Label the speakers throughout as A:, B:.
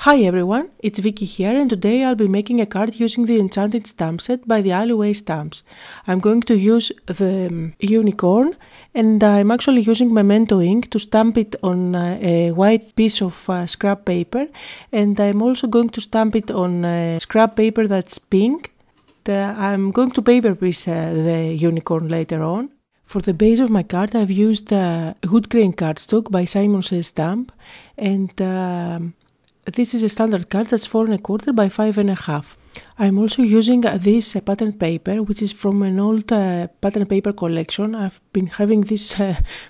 A: Hi everyone, it's Vicky here and today I'll be making a card using the Enchanted Stamp Set by the Alleyway Stamps. I'm going to use the unicorn and I'm actually using Memento ink to stamp it on a white piece of scrap paper, and I'm also going to stamp it on scrap paper that's pink. I'm going to paper piece the unicorn later on. For the base of my card I've used wood grain cardstock by Simon Says Stamp, and this is a standard card that's 4 1/4 by 5 1/2. I'm also using this pattern paper, which is from an old pattern paper collection. I've been having this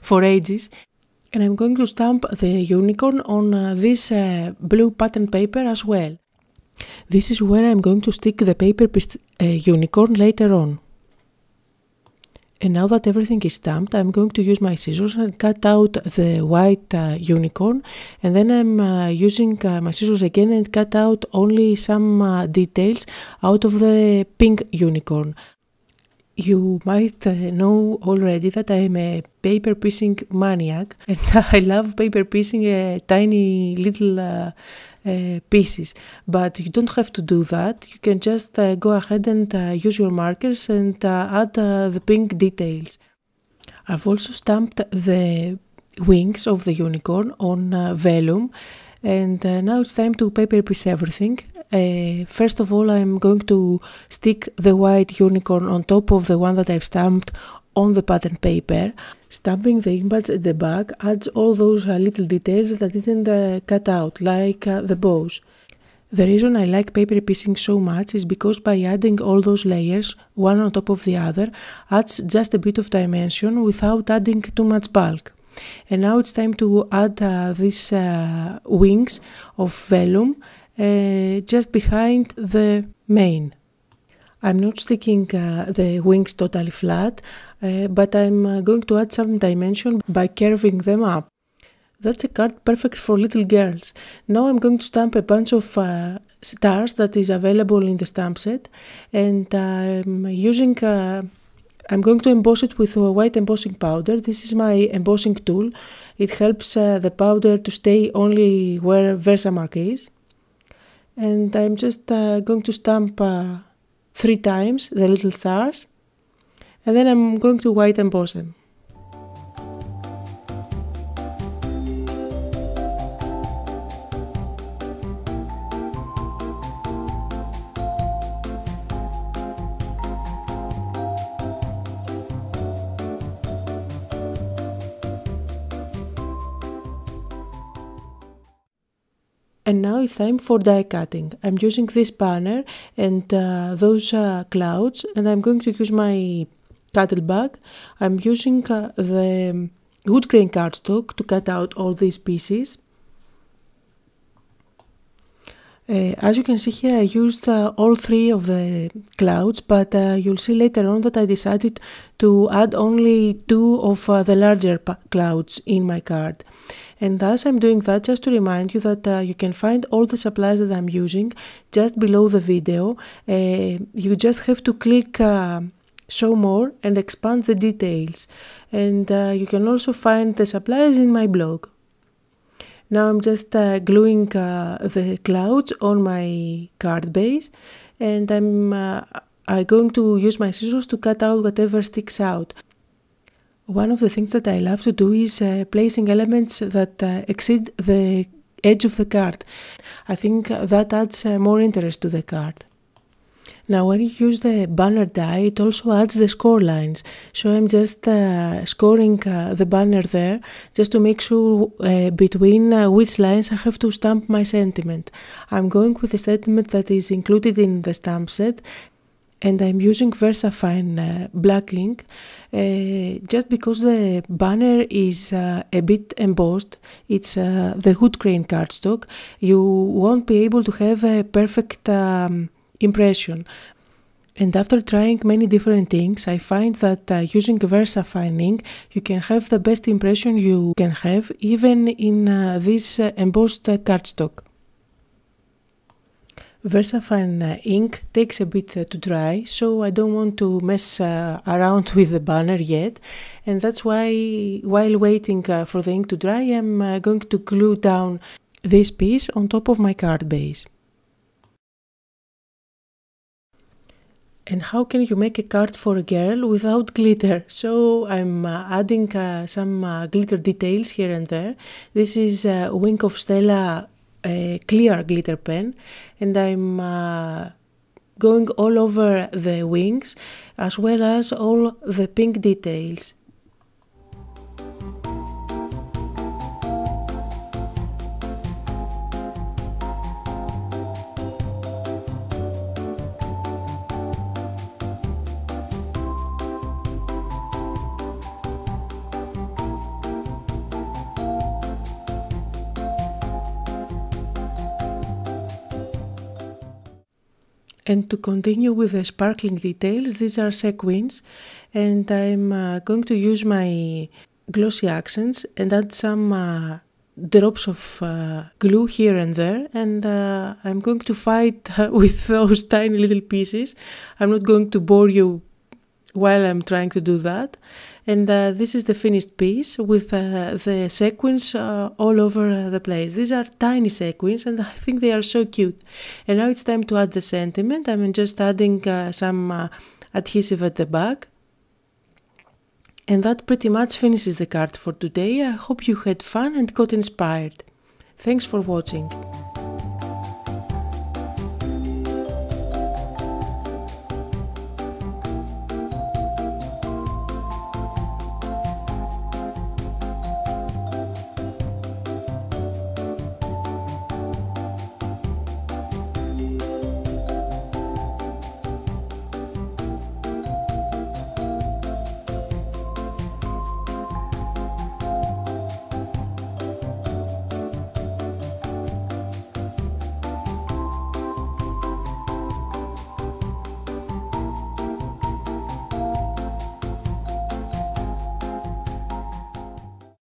A: for ages. And I'm going to stamp the unicorn on this blue pattern paper as well. This is where I'm going to stick the paper piece unicorn later on. And now that everything is stamped, I'm going to use my scissors and cut out the white unicorn, and then I'm using my scissors again and cut out only some details out of the pink unicorn. You might know already that I'm a paper piecing maniac, and I love paper piecing tiny little pieces, but you don't have to do that. You can just go ahead and use your markers and add the pink details. I've also stamped the wings of the unicorn on vellum, and now it's time to paper piece everything. First of all, I'm going to stick the white unicorn on top of the one that I've stamped on the pattern paper. Stamping the image at the back adds all those little details that I didn't cut out, like the bows. The reason I like paper piecing so much is because by adding all those layers, one on top of the other, adds just a bit of dimension without adding too much bulk. And now it's time to add these wings of vellum just behind the mane. I'm not sticking the wings totally flat, but I'm going to add some dimension by curving them up. That's a card perfect for little girls. Now I'm going to stamp a bunch of stars that is available in the stamp set, and I'm going to emboss it with white embossing powder. This is my embossing tool. It helps the powder to stay only where Versamark is. And I'm just going to stamp 3 times the little stars, and then I'm going to white emboss them. And now it's time for die cutting. I'm using this banner and those clouds, and I'm going to use my cuttle bag. I'm using the wood grain cardstock to cut out all these pieces. As you can see here, I used all 3 of the clouds, but you'll see later on that I decided to add only 2 of the larger clouds in my card. And as I'm doing that, just to remind you that you can find all the supplies that I'm using just below the video. You just have to click show more and expand the details. And you can also find the supplies in my blog. Now I'm just gluing the clouds on my card base, and I'm going to use my scissors to cut out whatever sticks out. One of the things that I love to do is placing elements that exceed the edge of the card. I think that adds more interest to the card. Now when you use the banner die, it also adds the score lines. So I'm just scoring the banner there just to make sure between which lines I have to stamp my sentiment. I'm going with the sentiment that is included in the stamp set, and I'm using VersaFine black ink just because the banner is a bit embossed. It's the wood grain cardstock. You won't be able to have a perfect impression. And after trying many different things, I find that using VersaFine ink, you can have the best impression you can have even in this embossed cardstock. VersaFine ink takes a bit to dry, so I don't want to mess around with the banner yet, and that's why while waiting for the ink to dry, I'm going to glue down this piece on top of my card base. And how can you make a card for a girl without glitter? So I'm adding some glitter details here and there. This is Wink of Stella clear glitter pen, and I'm going all over the wings as well as all the pink details. And to continue with the sparkling details, these are sequins, and I'm going to use my glossy accents and add some drops of glue here and there, and I'm going to fight with those tiny little pieces. I'm not going to bore you while I'm trying to do that. And this is the finished piece with the sequins all over the place. These are tiny sequins and I think they are so cute. And now it's time to add the sentiment. I'm just adding some adhesive at the back. And that pretty much finishes the card for today. I hope you had fun and got inspired. Thanks for watching.